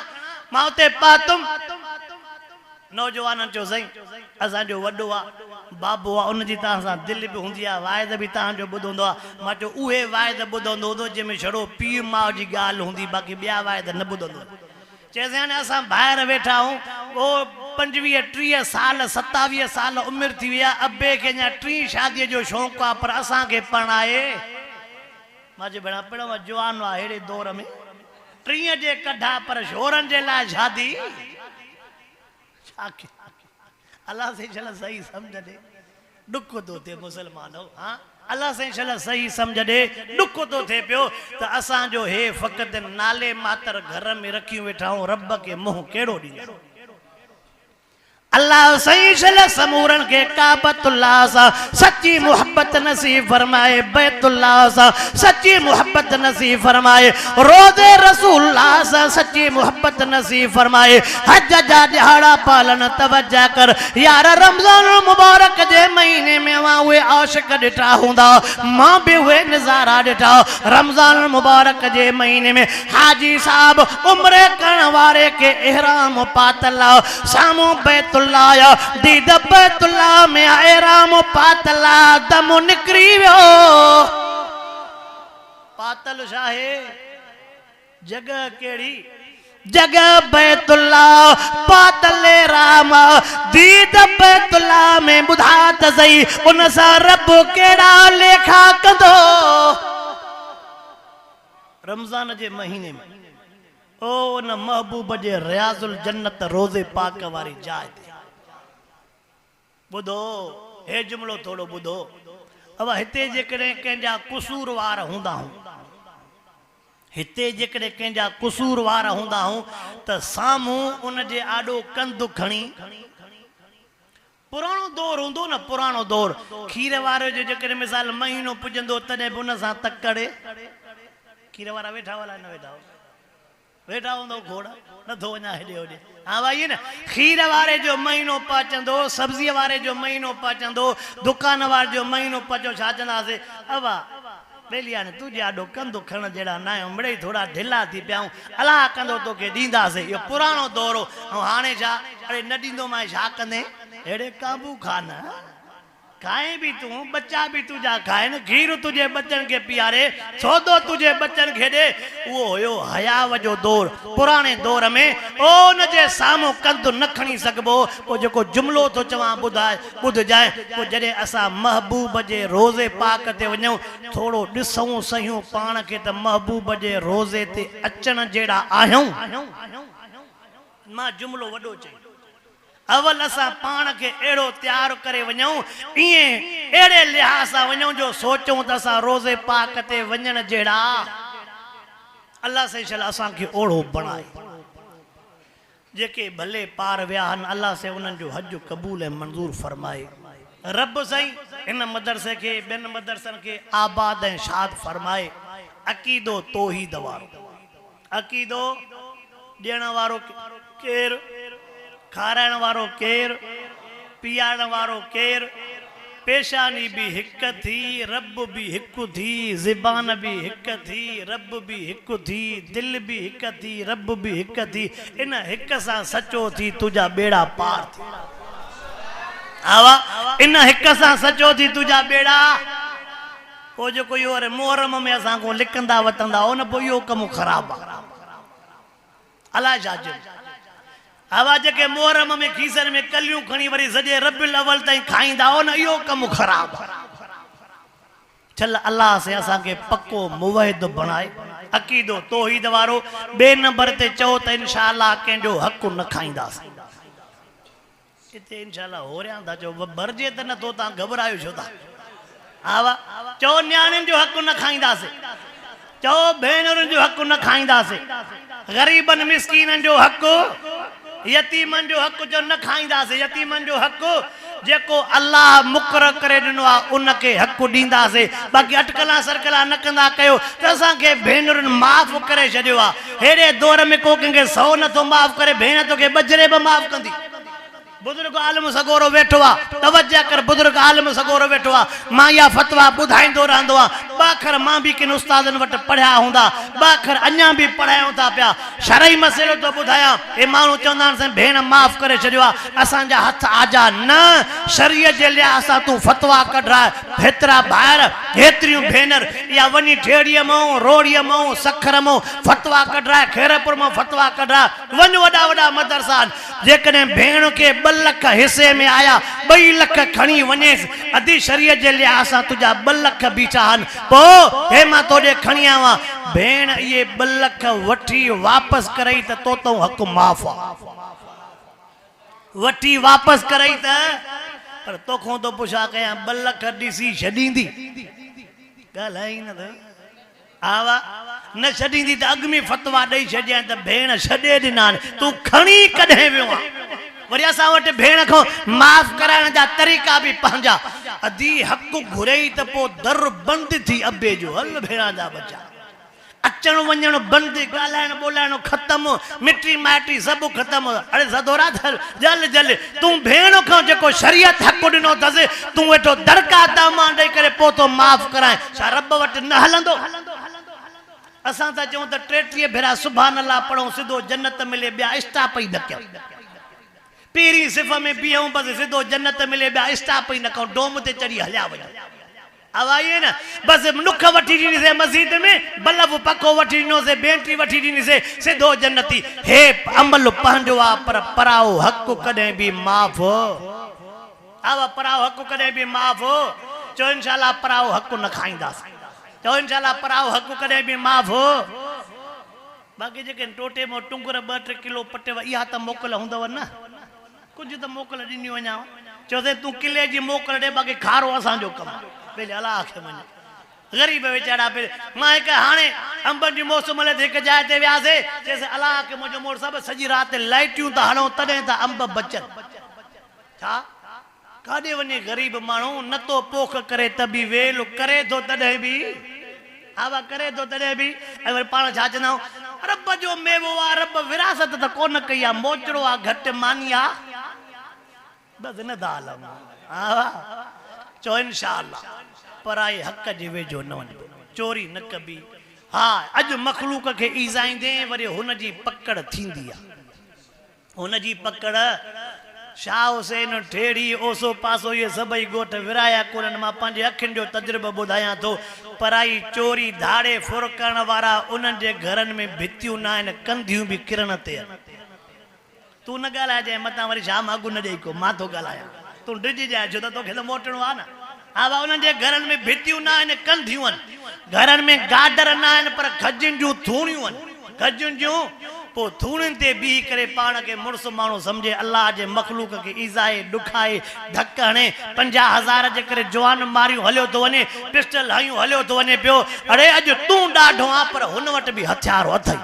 मां उते पातुम नौजवाननि चयो साईं असांजो वॾो आहे बाबो आहे उनजी तव्हां सां दिलि बि हूंदी आहे वाइद बि तव्हांजो ॿुधंदो आहे मां चयो उहे वाइद ॿुधंदो हूंदो जंहिंमें छड़ो पीउ माउ जी ॻाल्हि हूंदी बाक़ी ॿिया वाइद न ॿुधंदो चइसि हाणे असां ॿाहिरि वेठा आहियूं पोइ 25-30 साल 27 साल उमिरि थी वई आहे अबे खे अञा 3 शादीअ जो शौक़ु आहे पर असांखे परणाए मां चयो भेण पिण जवान आहे अहिड़े दौर में 3 जे कढा पर शोरनि जे लाइ शादी अल्लाह से चल सही समझ दे दुख तो थे मुसलमानो हाँ अल्लाह से चल सही समझ दे दुख तो थे पियो त असां जो हे फ़क़त नाले मातर घर में रखी वेठा हूं रब के मुंह केड़ो दी अल्लाह सही चल समूरन के काबतुल्लाह सा सच्ची मोहब्बत नसीब फरमाए बैतुल्लाह सा सच्ची मोहब्बत नसीब फरमाए रोज़े रसूलुल्लाह सा सच्ची मोहब्बत नसीब फरमाए हज जा दिहाड़ा पालन तवज्जो कर यार रमजान मुबारक जे महीने में मां उहे आशिक ॾिठा हूंदा मां बि उहे नज़ारा ॾिठा रमजान मुबारक जे महीने में हाजी साहब उम्रे करण वारे के इहराम पातल सामू बैतुल्लाह दीद बैतुल्लाह में इहराम पातला दम निकरी वियो पातल शाहे जगह केड़ी जगह बैतुल्लाह पातले राम दीद बैतुल्लाह में बुधा त सही उन सा रब केड़ा लेखा कंदो रमजान जे महीने में ओ न महबूब जे रियाजुल जन्नत रोज़े पाक वारी जाइ ते बुधो हे जुमलो थोड़ो बुधो अब हिते जेकॾहिं कंहिंजा कसूरवार हूंदा हूं हिते जेकॾहिं कंहिंजा कसूरवार हूंदा हूं त साम्हूं उन जे आॾो कंधु खणी पुराणो दौर हूंदो न पुराणो दौर खीर वारे जो जेकॾहिं मिसाल महीनो पुॼंदो तॾहिं बि उन सां तकड़े खीर वारा वेठा वाला न वेठा वेठा हूंदो घोड़ा नथो वञा हेॾे होॾे हाँ भाई न खीर वारे जो महीनो पचंदो सब्जी वारे जो महीनो पचंदो दुकान वारे जो महीनो पचो छा चवंदासीं अवा बेलिया ने तुझे आॾो कंधु खण जहिड़ा न आहियूं मिड़ई थोड़ा ढिला थी पिया अलाह कंदो तोखे ॾींदासीं इहो पुराणो दौर हो हाणे छा अरे न ॾींदो मां छा कंदे अहिड़े काबू खान खाए भी तू बच्चा भी तुझा खाए न खीर तुझे बच्चन के पियारे सौदो तुझे बच्चन खे दे वो होयो हयाव जो दौर पुराने दौर में ओ न जे सामो कंद न खणी सकबो को जो जुमलो तो चवा बुधाए बुध जाए को जडे असा महबूब जे रोजे पाक ते वणो थोड़ो दिसऊं सहियो पान के त महबूब जे रोजे ते अचन जेड़ा आहियूं मां जुमलो वडो चई अवल असा पान के एड़ो तैयार करे वणो इए एड़े लिहाज सा वणो जो सोचूं त असा रोजे पाक ते वणन जेड़ा अल्लाह से चल असा के ओड़ो बनाए जेके भले पार व्याहन अल्लाह से उनन जो हज कबूल है मंजूर फरमाए रब सही इन मदरसे के बिन मदरसन के आबाद है शाद फरमाए अकीदो तौहीद वारो अकीदो देण वारो केर खारायण वारो केर पियाण वारो केर पेशानी भी हिक थी रब भी हिक थी ज़बान भी हिक थी रब भी हिक थी दिल भी हिक थी रब भी हिक थी इन हिक सा सचो थी तुझा बेड़ा पार थी आवा इन हिक सा सचो थी तुझा बेड़ा ओ जो कोई और मोहरम में असा को लिखंदा वतंदा ओ न पो यो कम खराब अला जाज आवाज के मोहरम में खीसर में कलियूं खणी वरी सजे रबिल अवल ताई खाईंदा हो न यो कम खराब चल अल्लाह से असा के पक्को मुवहिद बनाए अकीदो तौहीद वारो बे नंबर ते चओ त इंशाअल्लाह के जो हक न खाईंदा इते इंशाअल्लाह हो रहा था जो भरजे त न तो ता घबरायो छो ता आवा चो न्याणन जो हक न खाईंदा से चो भेनरन जो हक न खाईंदा से गरीबन मिस्कीनन जो हक यतीमन जो हक जो न खाईंदा से यतीमन जो हक जेको अल्लाह मुकर्रर करे दिनो आ उनके हक दींदा से बाकी अटकला सरकला न कंदा कयो त असा के भेनरन माफ करे छडियो आ हेरे दौर में को के 100 न तो माफ करे भेण तो के बजरे बे माफ कंदी बुजुर्ग आलम सगोरो वेठो आ तवज्जो कर बुजुर्ग आलम सगोरो वेठो आ मां या फतवा बुधाइंदो रहंदो आ बाखर मां भी किन उस्तादन वट पढ़या हुंदा बाखर अन्या भी पढ़ायो था पिया शरई मसलो तो बुधाया ए मानु चंदा से भेण माफ करे छडियो आ असा जा हथ आजा न शरीयत जे लिया असा तू फतवा कढरा हेतरा बाहर हेतरियो भेनर या वनी ढेड़िया मो रोड़िया मो सखर मो फतवा कढरा खैरपुर मो फतवा कढरा वन वडा वडा मदरसा जेकने भेण के 2 लाख हिस्से में आया 2 लाख खणी वने अधी शरीयत जे लिया असा तुझा 2 लाख बीठा हन पो हे मां तोडे खणी आवा भेण ये 2 लाख वठी वापस करई त तो हक माफ वठी वापस करई त पर तोखो तो पुछा कया 2 लाख दिसी छडींदी गालाई न त आवा न छडींदी त अगमी फतवा दई छडिया त भेण छडे दिना तू खणी कढे वियो वरी असा वट भेण को माफ कराने जा तरीका भी पंजा अधी हक घुरई त पो दर बंद थी अबे जो हल भेणा जा बच्चा अचण वञण बंद गालायण बोलायण खत्म मिट्टी माटी सब खत्म अरे सदोरा जल जल तू भेण को जेको शरीयत हक दिनो थसे तू एठो दरका दामा दे करे पो तो माफ कराए छा रब वट न हलंदो असा ता चो त 33 भेरा सुभान अल्लाह पढ़ो सिधो जन्नत मिले बिया स्टॉप ही न कयो पीरी सिफ में बिहूं बस सिधो जन्नत मिले बिया स्टॉप ही न कयो डोम ते चढ़ी हलिया वञो अब आइए ना बस नुख वठी दी से मस्जिद में बल्ब पको वठी नो से बैटरी वठी दी से सिधो जन्नती हे अमल पंजो आ पर पराओ हक कदे भी माफ आवा पराओ हक कदे भी माफ चो इंशाल्लाह पराओ हक न खाईंदा तो इंशाल्लाह पराओ हक कदे भी माफ बाकी जेके टोटे मो टुंगर 2-3 किलो पटे इहा त मोकल हुंदव न कुछ तो मोकल दिनी वणा चोसे तू किले जी मोकल दे बाकी खारो असा जो कम पहले अल्लाह के मन गरीब बेचारा पे मां के हाने अंबन जी मौसम ले एक जाय ते व्यासे जैसे अल्लाह के मुजो मोर सब सजी रात लाइटियूं त हणो तडे त अंब बचन छा काडे वने गरीब मानू न तो पोख करे तभी वेल करे तो तडे भी आवा करे तो तडे भी अगर पाण छा चना रब जो मेवो आ रब विरासत त कोन कया मोचड़ो आ घट मानिया बस न दालम आवा चो इंशाअल्लाह पराए हक जे वेझो न वञ चोरी न कबी हाँ अज मखलूक के ईज़ाईंदे वरी हुन जी पकड़ थींदी आ हुन जी पकड़ शाह हुसैन ठेड़ी ओसो पासो ये सभई गोठ विराया कोन मां पंहिंजे अखियुनि जो तजुर्बो ॿुधायां थो पराई चोरी धाड़े फुरकण वारा उन्हनि जे घरनि में भितियूं न आहिनि कंधियूं बि किरण ते तूं न ॻाल्हाइजांइ मतां वरी छा मागू न ॾेई को मां थो ॻाल्हायां तूं डिॼी जाए छो त तोखे त मोटणो आहे न हा भाउ उन्हनि जे घरनि में भितियूं न आहिनि कंधियूं आहिनि घरनि में गाडर न आहिनि पर खजियुनि जूं थूणियूं आहिनि खजियुनि जूं पोइ थूणियुनि ते बीह करे पाण खे मुड़ुसु माण्हू सम्झे अलाह जे मखलूक खे ईज़ाए ॾुखाए धक हणे 50,000 जे करे जवान मारियूं हलियो थो वञे पिस्टल हयूं हलियो थो वञे पियो अड़े अॼु तूं ॾाढो आहे पर हुन वटि बि हथियार अथई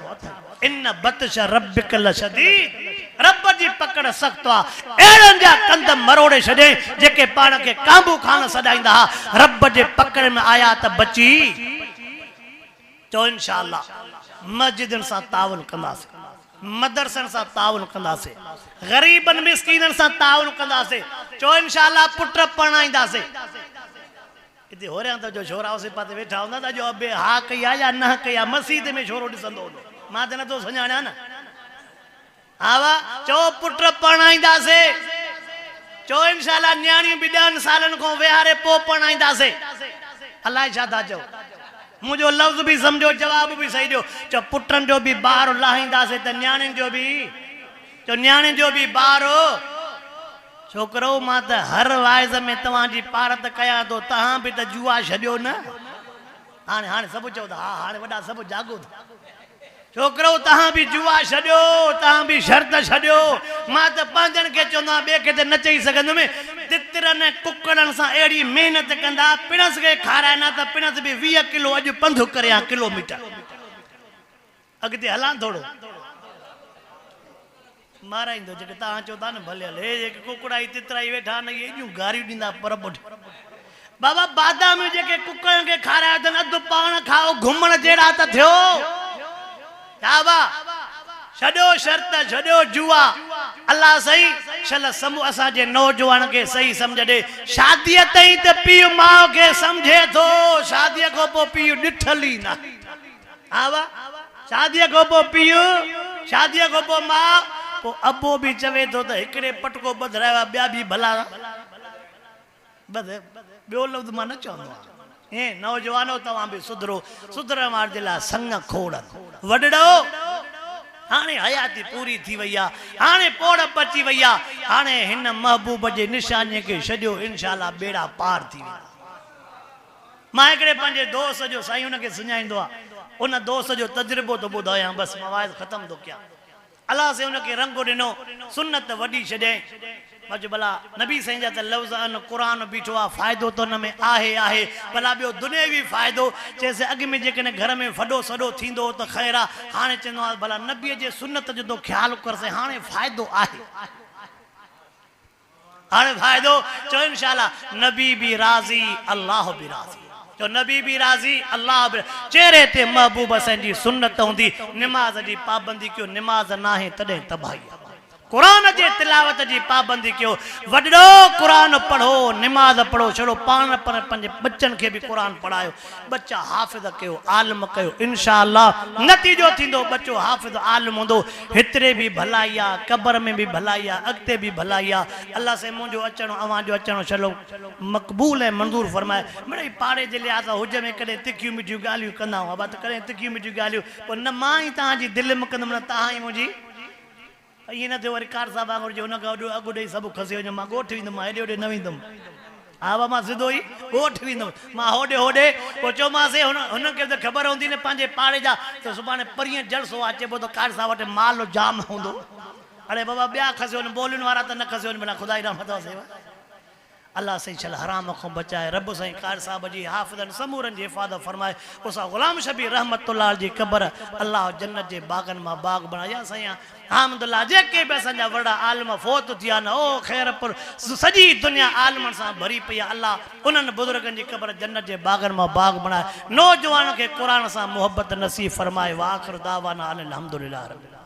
इन बतश रब्बिक लशदीद रब जी पकड़ सख़्तु आहे अहिड़नि जा कंध मरोड़े छॾे जेके पाण खे काबू खान सॾाईंदा हुआ रब जे पकड़ में आया त बची चओ इंशाअल्लाह मस्जिदनि सां ताउन कंदासीं मदरसनि सां ताउन कंदासीं ग़रीबनि मिस्कीननि सां ताउन कंदासीं चओ इंशाअल्लाह पुट पढ़ाईंदासीं हिते होरियां त जो छोरा उसे पासे वेठा हूंदा त जो अबे हा कई आहे या न कई आहे मस्जिद में छोरो ॾिसंदो हूंदो मां त नथो सुञाणा न हा वाह चओ पुट पढ़ाईंदासीं चओ इंशाअल्लाह न्याणियूं बि 10 सालनि खां विहारे पोइ पढ़ाईंदासीं अलाए छा था चओ मुझो लफ्ज़ भी समझो जवाब भी सही दो चो पुटन जो भी बार लाहींदासीं त न्याणियुनि जो भी चो न्याणियुनि जो भी बार छोकरो मां त हर वाइज़ में तव्हांजी पारत कयां थो तव्हां बि त जुआ छॾियो न हाणे हाणे सभु चओ था हा हाणे वॾा सभु जागो था छोकरो तव्हां बि जुआ छॾियो तव्हां बि शर्त छॾियो मां त पंहिंजनि खे चवंदो आहियां ॿिए खे त न चई सघंदुमि तितरनि कुकड़नि सां अहिड़ी महिनत कंदा पिणस खे खाराइना त पिणस बि 20 किलो अॼु पंधु करे किलोमीटर अॻिते हलां थोरो माराईंदो जेके तव्हां चओ था न भले हले जेके कुकड़ाई तितराई वेठा न इहे एॾियूं गारियूं ॾींदा पर बाबा बादाम जेके कुकड़नि खे खारायो अथनि अधु पाण खाओ घुमण जहिड़ा त थियो छॾियो शर्त छॾियो जुआ अल्लाह सही शल समू असांजे नौजवान खे सही सम्झ ॾे शादीअ ताईं त पीउ माउ खे सम्झे थो शादीअ खां पोइ पीउ ॾिठल ई न हा वाह शादीअ खां पोइ पीउ शादीअ खां पोइ माउ पोइ अबो बि चवे थो त हिकिड़े पटको ॿधायो ॿिया बि भला बस ॿियो लफ़्ज़ मां न चवंदो आहियां हे नौजवानो तव्हां बि सुधरो सुधरण वारे जे लाइ संग खोड़ वॾड़ो हाणे हयाती पूरी थी वई आहे हाणे पोड़ पची वई आहे हाणे हिन महबूब जे निशानीअ खे छॾियो इंशाअल्लाह बेड़ा पार थी वेंदा मां हिकिड़े पंहिंजे दोस्त जो साईं हुनखे सुञाणींदो आहे उन दोस्त जो तजुर्बो थो ॿुधायां बसि मां वाइज़ ख़तमु थो कयां अलाह से हुनखे रंग ॾिनो सुन्नत वॾी छॾियईं मज भला नबी साईं जा त लफ़्ज़ आहिनि क़ुर बीठो आहे फ़ाइदो त हुन में आहे भला ॿियो दुनियावी फ़ाइदो चएसि अॻु में जेकॾहिं घर में वॾो सॾो थींदो त ख़ैर आहे हाणे चवंदो आहे भला नबीअ जे सुन्नत जो तो ख़्यालु करसि हाणे फ़ाइदो आहे हाणे फ़ाइदो चओ इंशाअल्लाह नबी बि राज़ी अल्लाह बि राज़ी जो नबी भी राज़ी अल्लाह भी चेहरे ते महबूब असांजी सुन्नत हूंदी निमाज़ जी पाबंदी कयो निमाज़ नाहे तॾहिं तबाही कुरान जे तिलावत जी पाबंदी कयो वॾो कुरान पढ़ो निमाज़ पढ़ो छड़ो पाण पर पंहिंजे बच्चनि खे बि कुरान पढ़ायो बच्चा हाफ़िज़ कयो आलिम कयो इंशाअल्लाह नतीजो थींदो बच्चो हाफ़िज़ आलिम हूंदो हेतिरे बि भलाई आहे क़बर में बि भलाई आहे अॻिते बि भलाई आहे अल्लाह से मुंहिंजो अचणो अव्हांजो अचणो चलो मक़बूल ऐं मंज़ूर फरमाए मिड़ई पाड़े जे लिहाज़ हुज में कॾहिं तिखियूं मिठियूं ॻाल्हियूं कंदा हुआ त कॾहिं तिखियूं मिठियूं ॻाल्हियूं पोइ न मां ई तव्हांजी दिलि में कंदुमि न तव्हां ई मुंहिंजी इएं न थियो वरी कार साहब वांगुरु जो हुनखे अॻु ॾेई सभु खसी वञो मां ॻोठ वेंदुमि मां हेॾे होॾे न वेंदुमि हा बा मां सिधो ई ॻोठ वेंदुमि मां होॾे होॾे पोइ चयोमांसि हुनखे त ख़बर हूंदी न पंहिंजे पाड़े जा त सुभाणे परीहं जलसो अचे पोइ त कार साहब वटि माल जाम हूंदो अड़े बाबा ॿिया खसी वञनि ॿोलियुनि वारा त न खसी वञनि भला ख़ुदा ई रहमत सेवा अल्लाह सही छल हराम खां बचाए रब साईं कार साहब जी हाफ़िज़नि समूरनि जी हिफ़ाज़त फरमाए उसा ग़ुलाम शबीर रहमतुल्लाह जी क़बर अल्लाह जन्नत जे बाग़नि मां बाग़ बणाया साईं अल्हम्दुलिल्लाह जेके बि असांजा वॾा आलिम फ़ौत थिया न ओ ख़ैरपुर सॼी दुनिया आलिमनि सां भरी पई आहे अल्लाह उन्हनि बुज़ुर्गनि जी क़बर जन्नत जे बाग़नि मां बाग़ बणाए नौजवान खे क़ुर सां मुहबत नसीब फरमाए वाखिर दावाना अनिल हम्दुलिल्लाह रब्बिल